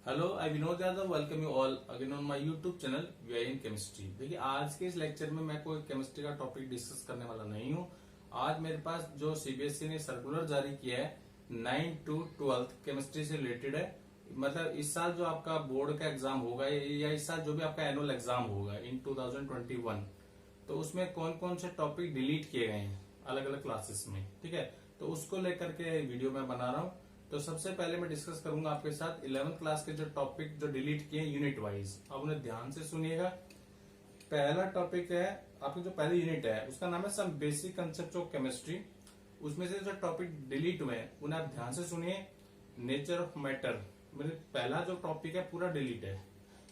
Hello, I Vinod Yadav welcome you all again on my YouTube channel we in chemistry. देखिए, आज के इस lecture में मैं कोई केमिस्ट्री का टॉपिक डिस्कस करने वाला नहीं हूँ। आज मेरे पास जो सीबीएसई ने सर्कुलर जारी किया है 9 to 12 केमिस्ट्री से रिलेटेड है। मतलब इस साल जो आपका बोर्ड का एग्जाम होगा या इस साल जो भी आपका एनुअल एग्जाम होगा इन 2021, तो उसमें कौन कौन से टॉपिक डिलीट किए गए हैं अलग अलग क्लासेस में, ठीक है। तो उसको लेकर के वीडियो मैं बना रहा हूँ। तो सबसे पहले मैं डिस्कस करूंगा आपके साथ 11th क्लास के जो टॉपिक जो डिलीट किए यूनिट वाइज। अब उन्हें ध्यान से सुनिएगा। पहला टॉपिक है आपकी जो पहली यूनिट है उसका नाम है some basic concept of chemistry. उसमें से जो टॉपिक डिलीट हुए हैं उन्हें आप ध्यान से सुनिए। नेचर ऑफ मैटर, मतलब पहला जो टॉपिक है पूरा डिलीट है।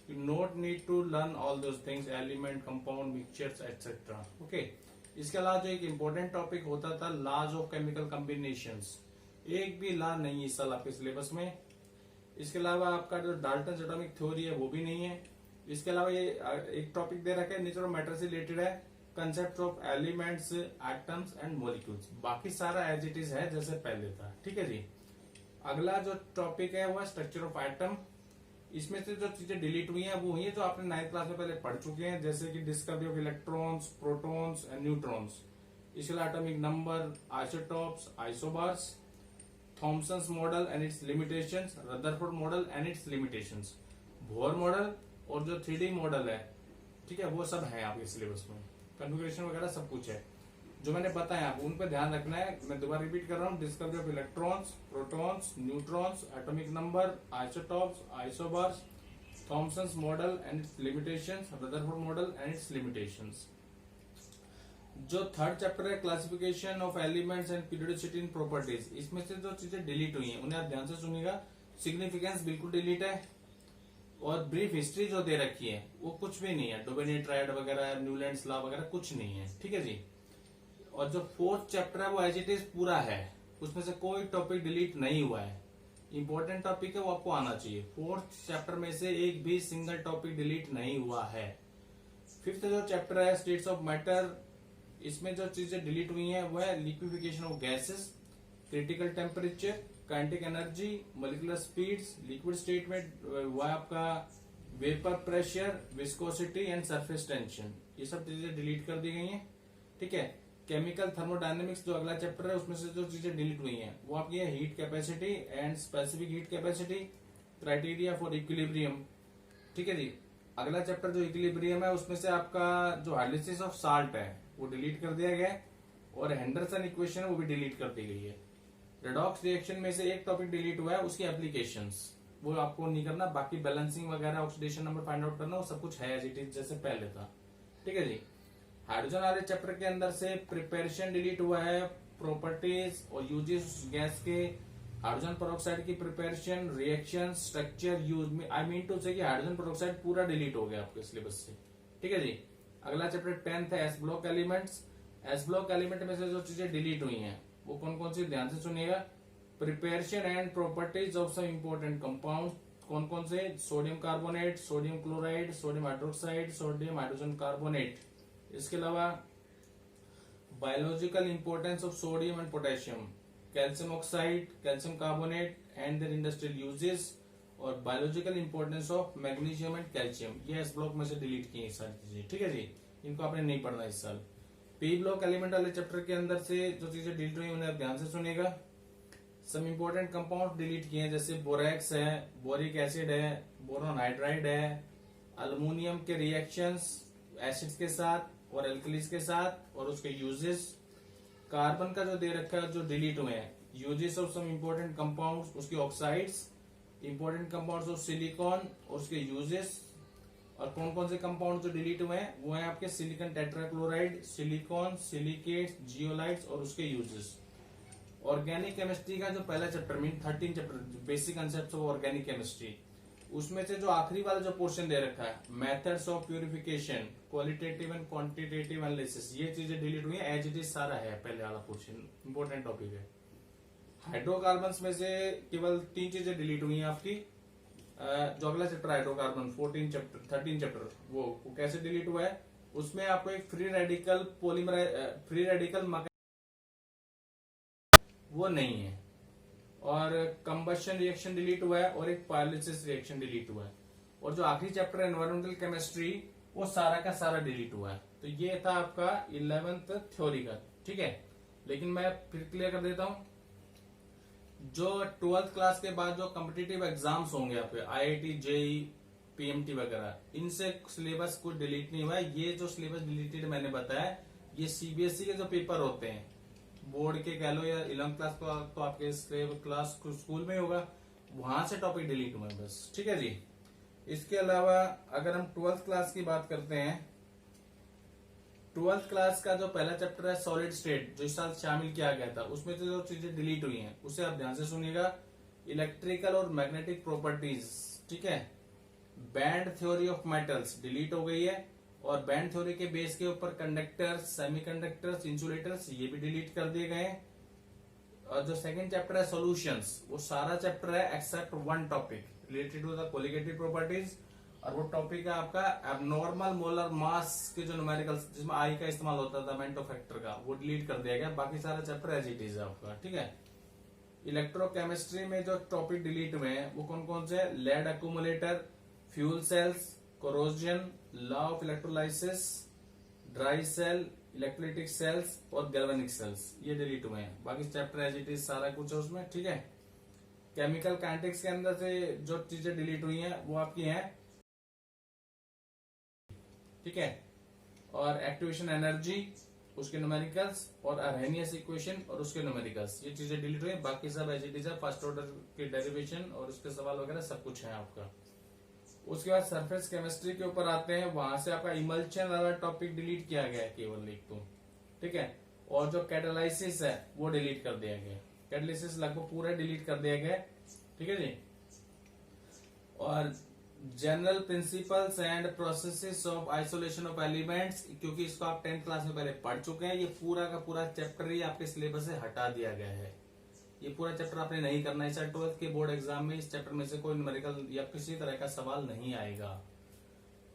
You not need to learn all those things, element, compound, mixtures etcetera. Okay. इसके अलावा जो एक इंपॉर्टेंट टॉपिक होता था लॉज ऑफ केमिकल कॉम्बिनेशंस, एक भी लॉ नहीं है इस साल आपके सिलेबस में। इसके अलावा आपका जो डाल्टन एटॉमिक थ्योरी है वो भी नहीं है। इसके अलावा ये एक टॉपिक दे रखा है नेचर ऑफ मैटर से रिलेटेड है, concept of elements, atoms and molecules. बाकी सारा एज इट इज है जैसे पहले था, ठीक है जी। अगला जो टॉपिक है वो स्ट्रक्चर ऑफ एटम। इसमें से जो चीजें डिलीट हुई हैं वो हुई है जो आपने 9th क्लास में पहले पढ़ चुके हैं, जैसे कि discovery of electrons, protons and neutrons. इसके अलावा atomic number, isotopes, isobars, Thomson's model and it's limitations, Rutherford model and it's limitations, Bohr model और जो 3D मॉडल है, ठीक है, वो सब है आपके सिलेबस में। कन्फिगरेशन वगैरह सब कुछ है जो मैंने बताया, आप उन पर ध्यान रखना है। मैं दोबारा रिपीट कर रहा हूँ। Discovery of electrons, protons, neutrons, atomic number, isotopes, isobars, Thomson's model and it's limitations, Rutherford model and it's limitations. जो थर्ड चैप्टर है classification of elements and periodicity in properties, इसमें से जो चीजें डिलीट हुई हैं उन्हें आप ध्यान से सुनिएगा। सिग्निफिकेंस बिल्कुल डिलीट है और ब्रीफ हिस्ट्री जो दे रखी है वो कुछ भी नहीं है। डोबेनियर ट्रायड वगैरह, न्यूलैंड्स लॉ वगैरह कुछ नहीं है, ठीक है जी। और जो फोर्थ चैप्टर है वो एज इट इज पूरा है, उसमें से कोई टॉपिक डिलीट नहीं हुआ है। इंपॉर्टेंट टॉपिक है वो आपको आना चाहिए। फोर्थ चैप्टर में से एक भी सिंगल टॉपिक डिलीट नहीं हुआ है। फिफ्थ जो चैप्टर है स्टेट्स ऑफ मैटर, इसमें जो चीजें डिलीट हुई हैं वो है liquefaction of gases, critical temperature, kinetic energy, molecular speeds, liquid state में वो है आपका vapour pressure, viscosity and surface tension. ये सब चीजें डिलीट कर दी गई हैं, ठीक है। केमिकल थर्मोडायनेमिक्स जो अगला चैप्टर है उसमें से जो चीजें डिलीट हुई हैं वो आपकी है heat capacity and specific heat capacity, criteria for equilibrium, ठीक है जी। अगला चैप्टर जो इक्विलिब्रियम है उसमें से आपका जो हाइड्रोलिसिस ऑफ साल्ट है वो डिलीट कर दिया गया है और हेंडरसन इक्वेशन वो भी डिलीट कर दी गई है। रेडॉक्स रिएक्शन में से एक टॉपिक डिलीट हुआ है, उसकी एप्लीकेशंस वो आपको नहीं करना। बाकी बैलेंसिंग वगैरह, ऑक्सीडेशन नंबर फाइंड आउट करना, वो सब कुछ है एज इट इज जैसे पहले था, ठीक है जी। हाइड्रोजन वाले चैप्टर के अंदर से प्रिपरेशन डिलीट हुआ है, प्रॉपर्टीज और यूजेस गैस के, हाइड्रोजन पेरोक्साइड की preparation, reaction, structure, use. I mean to say कि हाइड्रोजन पेरोक्साइड पूरा डिलीट हो गया आपके सिलेबस से, ठीक है जी। अगला चैप्टर 10th है S block elements. S block element में से जो चीजें डिलीट हुई हैं वो कौन कौन सी, ध्यान से सुनिएगा। Preparation and properties of some important compound, कौन कौन से, sodium carbonate, sodium chloride, sodium hydroxide, sodium hydrogen carbonate. इसके अलावा biological importance of sodium and potassium, calcium oxide, calcium carbonate and their industrial uses, और biological importance of magnesium and calcium. ये इस block में से डिलीट किए सारी चीजें, ठीक है जी। इनको आपने नहीं पढ़ना इस साल। पी ब्लॉक एलिमेंट वाले चैप्टर के अंदर से जो चीजें डिलीट हुई उन्हें आप ध्यान से सुनिएगा। सम इंपॉर्टेंट कंपाउंड डिलीट किए हैं, जैसे बोरेक्स है, बोरिक एसिड है, बोरॉन हाइड्राइड है, अल्युमिनियम के रिएक्शंस एसिड्स के साथ और एल्कलीज के साथ और उसके यूजेस। कार्बन का जो दे रखा है जो डिलीट हुए हैं, uses of some important compounds, उसके oxides, important compounds of silicon और उसके यूजेस। और कौन कौन से कंपाउंड जो डिलीट हुए हैं वो है आपके silicon tetrachloride, silicon, silicates, zeolites और उसके यूजेस। ऑर्गेनिक केमिस्ट्री का जो पहला chapter mean 13 chapter basic concepts of organic chemistry, उसमें से जो आखिरी वाला जो पोर्शन दे रखा है methods of purification, qualitative and quantitative analysis, ये चीजें डिलीट हुई है, एज इट इज सारा है पहले वाला पोर्शन, इंपॉर्टेंट टॉपिक है। हाइड्रोकार्बन्स में से केवल 3 चीजें डिलीट हुई हैं आपकी। जो अगला चैप्टर हाइड्रोकार्बन 13 चैप्टर वो कैसे डिलीट हुआ है, उसमें आपको एक free radical polymer, free radical वो नहीं है। और कंबशन रिएक्शन डिलीट हुआ है और एक पायलिसिस रिएक्शन डिलीट हुआ है। और जो आखिरी चैप्टर है एनवायरमेंटल केमिस्ट्री, वो सारा का सारा डिलीट हुआ है। तो ये था आपका 11th थ्योरी का, ठीक है। लेकिन मैं फिर क्लियर कर देता हूं, जो 12th क्लास के बाद जो कॉम्पिटिटिव एग्जाम्स होंगे आपके IIT JEE PMT वगैरह, इनसे सिलेबस कुछ डिलीट नहीं हुआ है। ये जो सिलेबस डिलीटेड मैंने बताया, ये CBSE के जो पेपर होते हैं बोर्ड के कह लो या 11th क्लास को, तो आपके क्लास स्कूल में होगा, वहां से टॉपिक डिलीट हुए हैं बस, ठीक है जी। इसके अलावा अगर हम 12th क्लास की बात करते हैं, 12th क्लास का जो पहला चैप्टर है सॉलिड स्टेट, जो इस साल शामिल किया गया था, उसमें जो चीजें डिलीट हुई हैं उसे आप ध्यान से सुनिएगा। इलेक्ट्रिकल और मैग्नेटिक प्रॉपर्टीज, ठीक है। Band theory of metals delete हो गई है, और बैंड थ्योरी के बेस के ऊपर कंडक्टर्स, सेमीकंडक्टर्स, इंसुलेटर्स, ये भी डिलीट कर दिए गए हैं। और जो सेकंड चैप्टर है सॉल्यूशंस, वो सारा चैप्टर है except one topic related to the colligative properties, और वो टॉपिक है आपका एबनॉर्मल मोलर मास के जो न्यूमेरिकल्स, जिसमें आई का इस्तेमाल होता था मेंटो फैक्टर का, वो डिलीट कर दिया गया। बाकी सारा चैप्टर एज इट इज है आपका, ठीक है। इलेक्ट्रोकेमिस्ट्री में जो टॉपिक डिलीट हुए हैं वो कौन कौन से? Lead accumulator, fuel cells, corrosion, law of electrolysis, dry cell, electrolytic cells और गैल्वेनिक सेल्स, ये डिलीट हुए हैं। बाकी चैप्टर एज इट इज सारा कुछ है उसमें, ठीक है। केमिकल काइनेटिक्स के अंदर से जो चीजें डिलीट हुई हैं वो आपकी हैं, ठीक है। और एक्टिवेशन एनर्जी, उसके न्यूमेरिकल्स, और अर्हेनियस इक्वेशन और उसके न्यूमेरिकल्स, ये चीजें डिलीट हुई हैं। बाकी सब एज इट इज है, फर्स्ट ऑर्डर के डेरिवेशन और उसके सवाल वगैरह सब कुछ है आपका। उसके बाद सरफेस केमिस्ट्री के ऊपर आते हैं, वहां से आपका इमल्शन वाला टॉपिक डिलीट किया गया है केवल एक तो, ठीक है। और जो कैटालाइसिस है वो डिलीट कर दिया गया, कैटालिसिस लगभग पूरा डिलीट कर दिया गया, ठीक है जी। और general principles and processes of isolation of elements, क्योंकि इसको आप 10th क्लास में पहले पढ़ चुके हैं, ये पूरा का पूरा चैप्टर ही आपके सिलेबस से हटा दिया गया है। ये पूरा चैप्टर आपने नहीं करना है। 12th के बोर्ड एग्जाम में इस चैप्टर में से कोई न्यूमेरिकल या किसी तरह का सवाल नहीं आएगा।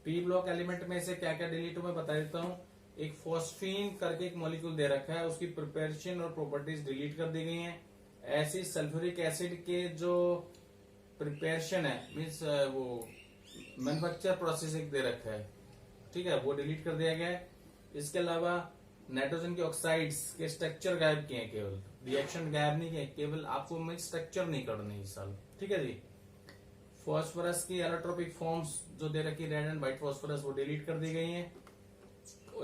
पी ब्लॉक एलिमेंट में से क्या क्या डिलीट हुआ मैं बता देता हूँ। एक फॉस्फीन करके एक मॉलिक्यूल दे रखा है, उसकी प्रिपरेशन और प्रॉपर्टीज डिलीट कर दी गई हैं। ऐसी सल्फ्यूरिक एसिड के जो प्रिपरेशन है, मीन्स वो मैन्युफैक्चर प्रोसेस एक दे रखा है, ठीक है, वो डिलीट कर दिया गया है। इसके अलावा नाइट्रोजन के ऑक्साइड्स के स्ट्रक्चर गायब किए हैं, केवल रिएक्शन गायब नहीं किए, केवल आपको में स्ट्रक्चर नहीं करने इस साल, ठीक है जी। फॉस्फोरस की एलोट्रोपिक फॉर्म्स जो दे रखी रेड एंड व्हाइट फॉस्फोरस, वो डिलीट कर दी गई हैं।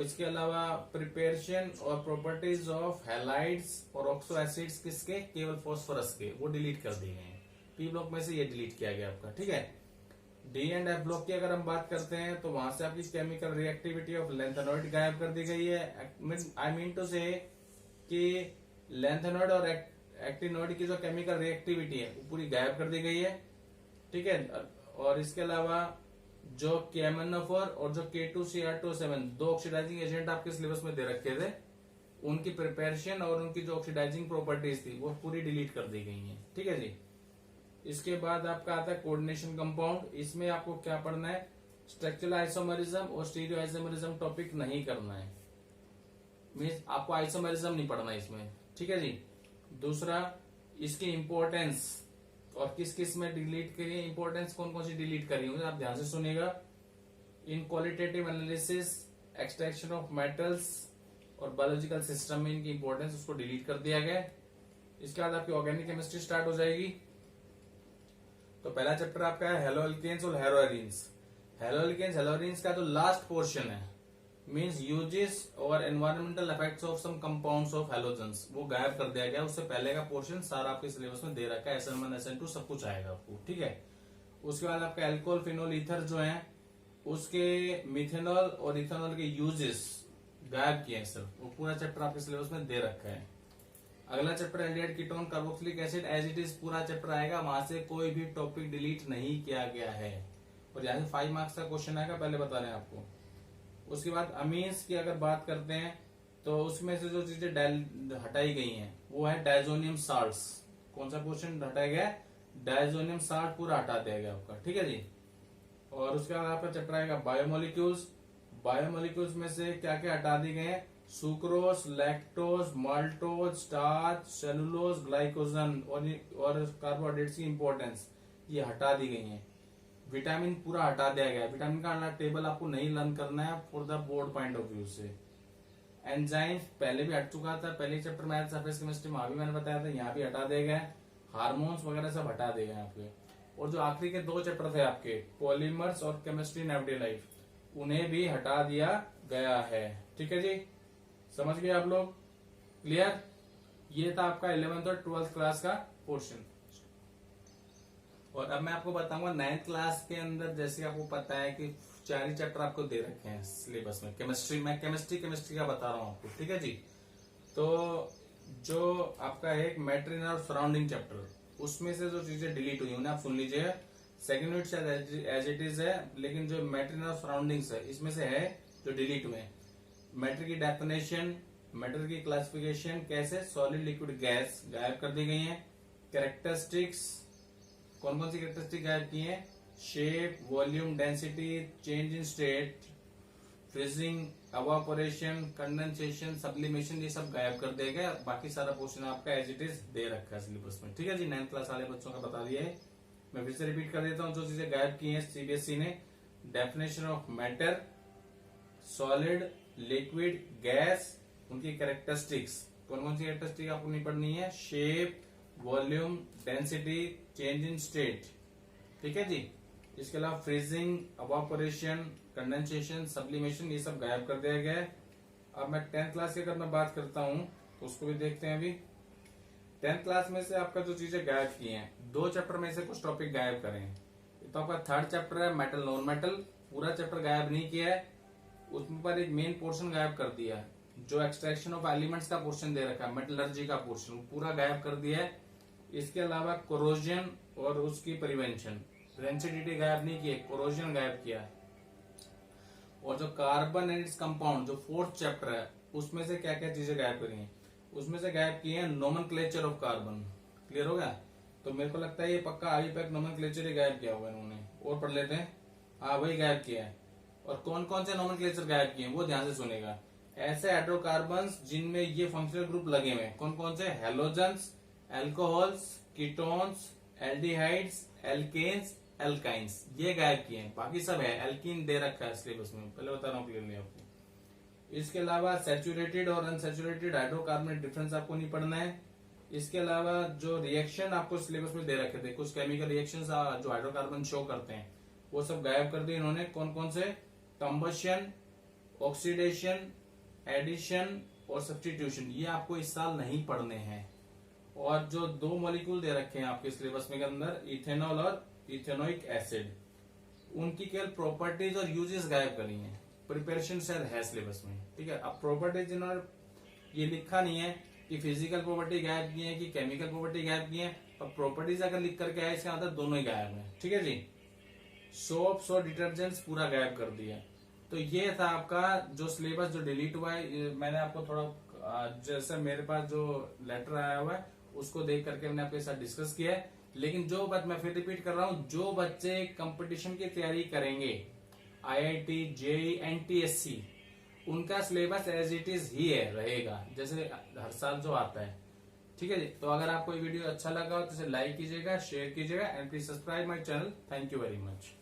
इसके अलावा प्रिपरेशन और प्रॉपर्टीज ऑफ हैलाइड्स और ऑक्सो एसिड्स किसके? केवल फॉस्फोरस के, वो डिलीट कर दिए गए हैं। पी ब्लॉक में से ये डिलीट किया गया आपका, ठीक है। डी एंड एफ ब्लॉक की अगर हम बात करते हैं तो वहां से आपकी केमिकल रिएक्टिविटी ऑफ लैंथेनॉइड गायब कर दी गई है। आई मीन टू से कि लैंथेनॉइड और एक्टिनॉइड की जो केमिकल रिएक्टिविटी है वो पूरी गायब कर दी गई है, ठीक है। और इसके अलावा जो KMnO4 और जो K2Cr2O7 दो ऑक्सीडाइजिंग एजेंट आपके सिलेबस में दे रखे थे, उनकी प्रिपरेशन और उनकी जो ऑक्सीडाइजिंग प्रॉपर्टीज थी वो पूरी डिलीट कर दी गई है, ठीक है जी। इसके बाद आपका आता है कोऑर्डिनेशन कंपाउंड। इसमें आपको क्या पढ़ना है? स्ट्रक्चरल आइसोमरिज्म और स्टीरियो आइसोमरिज्म टॉपिक नहीं करना है, मीन्स आपको आइसोमरिज्म नहीं पढ़ना है इसमें, ठीक है जी। दूसरा, इसकी इंपॉर्टेंस और किस किस में डिलीट करिए, इंपॉर्टेंस कौन कौन सी डिलीट करी होंगे आप ध्यान से सुनिएगा। इन qualitative analysis, extraction of metals और बायोलॉजिकल सिस्टम में इनकी इंपॉर्टेंस, उसको डिलीट कर दिया गया। इसके बाद आपकी ऑर्गेनिक केमिस्ट्री स्टार्ट हो जाएगी। तो पहला चैप्टर आपका है हेलोअल्केन्स और हेलोअरीन्स। हेलोअल्केन्स हेलोअरीन्स का जो लास्ट पोर्शन है, मीन्स यूजेस और environmental effects of some compounds of halogens, वो गायब कर दिया गया। उससे पहले का पोर्शन सारा आपके सिलेबस में दे रखा है, SN1 SN2 सब कुछ आएगा आपको, ठीक है। उसके बाद आपका एल्कोहल फिनोल ईथर जो है, उसके मिथेनॉल और इथेनॉल के यूजेस गायब किए हैं सर, वो पूरा चैप्टर आपके सिलेबस में दे रखा है। अगला chapter aldehyde ketone carboxylic acid, as it is पूरा चैप्टर आएगा, वहां से कोई भी टॉपिक डिलीट नहीं किया गया है। और यहाँ से 5 मार्क्स का क्वेश्चन आएगा, पहले बता रहे हैं आपको। उसके बाद अमीन्स की अगर बात करते हैं तो उसमें से जो चीजें हटाई गई हैं वो है डायजोनियम साल्ट्स। कौन सा क्वेश्चन हटाया गया? डायजोनियम साल्ट पूरा हटा दिया गया आपका, ठीक है जी। और उसके बाद आपका चैप्टर आएगा बायोमोलिक्यूल्स। बायोमोलिक्यूल्स में से क्या क्या हटा दिए गए हैं? Sucrose, lactose, maltose, starch, cellulose, glycogen और कार्बोहाइड्रेट्स की इंपॉर्टेंस ये हटा दी गई है। विटामिन पूरा हटा दिया गया है। विटामिन का टेबल आपको नहीं लर्न करना है for the board point of view से। एंजाइम पहले भी हट चुका था, पहले चैप्टर में सरफेस केमिस्ट्री में भी मैंने बताया था, यहाँ भी हटा दिया गया है। हार्मोन्स वगैरह सब हटा दिए गए आपके। और जो आखिरी के 2 चैप्टर थे आपके पॉलीमर्स और केमिस्ट्री इन एवरीडे लाइफ, उन्हें भी हटा दिया गया है। ठीक है जी, समझ गए आप लोग? क्लियर? ये था आपका 11th और 12th क्लास का पोर्शन। और अब मैं आपको बताऊंगा 9th क्लास के अंदर, जैसे आपको पता है कि 4 ही चैप्टर आपको दे रखे हैं सिलेबस में। केमिस्ट्री में केमिस्ट्री का बता रहा हूं आपको, ठीक है जी। तो जो आपका है एक मैटर इन और सराउंडिंग चैप्टर, उसमें से जो चीजें डिलीट हुई उन्हें आप सुन लीजिए। सेकेंड यूनिट शायद एज इट इज है, लेकिन जो मैटर इन और सराउंडिंग्स है इसमें से है जो डिलीट हुए। मैटर की डेफिनेशन, मैटर की क्लासिफिकेशन, कैसे सॉलिड लिक्विड गैस गायब कर दी गई है। कैरेक्टरिस्टिक्स, कौन कौन सी कैरेक्टरिस्टिक गायब की है? Shape, volume, density, change in state, freezing, evaporation, condensation, sublimation, ये सब गायब कर दिया गया। बाकी सारा पोर्शन आपका एज इट इज दे रखा है सिलेबस में। ठीक है जी, 9th क्लास वाले बच्चों का बता दिया है। मैं फिर से रिपीट कर देता हूँ जो चीजें गायब की है सीबीएसई ने। Definition of matter, solid, liquid, gas, उनकी कैरेक्टरिस्टिक्स, कौन कौन सी कैरेक्टरिस्टिक आपको नहीं पढ़नी है? Shape, volume, density, change in state. ठीक है जी। इसके अलावा फ्रीजिंग, एवापोरेशन, कंडेंसेशन, सब्लिमेशन, ये सब गायब कर दिया गया है। अब मैं 10th क्लास की अगर मैं बात करता हूँ तो उसको भी देखते हैं। अभी 10th क्लास में से आपका जो चीजें गायब की हैं, 2 चैप्टर में से कुछ टॉपिक गायब करें। तो आपका 3rd चैप्टर है मेटल नॉन मेटल, पूरा चैप्टर गायब नहीं किया है। उसमें पर एक मेन पोर्शन गायब कर दिया है, जो एक्सट्रैक्शन ऑफ एलिमेंट्स का पोर्शन दे रखा है, मेटलर्जी का पोर्शन पूरा गायब कर दिया है। इसके अलावा कोरोजन और उसकी प्रिवेंशन, रेंसिडिटी गायब नहीं की, कोरोजन गायब किया। और जो कार्बन एंड इट्स कंपाउंड, जो 4th चैप्टर है, उसमें से क्या क्या चीजें गायब करी हैं? उसमें से गायब किए हैं नोमेनक्लेचर ऑफ कार्बन। क्लियर हो गया? तो मेरे को लगता है ये पक्का आईपैक नोमेनक्लेचर ही गायब किया हुआ है इन्होंने। और पढ़ लेते हैं। हाँ, वही गायब किया है। और कौन कौन से नोमेनक्लेचर गायब किए हैं वो ध्यान से सुनेगा। ऐसे हाइड्रोकार्बन्स जिनमें ये फंक्शनल ग्रुप लगे हुए हैं, कौन कौन से? Halogens, alcohols, ketones, aldehydes, alkenes, alkynes, ये गायब किए हैं। बाकी सब है, एल्कीन दे रखा है सिलेबस में, पहले बता रहा हूँ क्लियरली आपको। इसके अलावा सैचुरेटेड और अनसैचुरेटेड हाइड्रोकार्बन डिफरेंस आपको नहीं पढ़ना है। इसके अलावा जो रिएक्शन आपको सिलेबस में दे रखे थे, कुछ केमिकल रिएक्शंस जो हाइड्रोकार्बन शो करते हैं, वो सब गायब कर दिए इन्होंने। कौन कौन से? कंबशन, ऑक्सीडेशन, एडिशन और सब्स्टिट्यूशन, ये आपको इस साल नहीं पढ़ने हैं। और जो 2 मॉलिक्यूल दे रखे हैं आपके सिलेबस में के अंदर, इथेनॉल और इथेनोइक एसिड, उनकी केवल प्रॉपर्टीज और यूजेस गायब करी हैं। प्रिपरेशन शायद है सिलेबस में, ठीक है। अब प्रॉपर्टीज इन्होंने ये लिखा नहीं है कि फिजिकल प्रॉपर्टी गायब की है कि केमिकल प्रॉपर्टी गायब की है। अब प्रॉपर्टीज अगर लिख करके आए, इसका मतलब दोनों ही गायब है। ठीक है जी। सोप्स और डिटर्जेंट्स पूरा गायब कर दिया। तो ये था आपका जो सिलेबस जो डिलीट हुआ है। मैंने आपको थोड़ा जैसे मेरे पास जो लेटर आया हुआ है उसको देख करके मैंने आपके साथ डिस्कस किया है। लेकिन जो बात मैं फिर रिपीट कर रहा हूँ, जो बच्चे कंपटीशन की तैयारी करेंगे, आईआईटी, जेईई, एनटीएससी, उनका सिलेबस एज इट इज ही है रहेगा, जैसे हर साल जो आता है। ठीक है जी। तो अगर आपको ये वीडियो अच्छा लगा हो तो इसे लाइक कीजिएगा, शेयर कीजिएगा and please subscribe my channel. Thank you very much.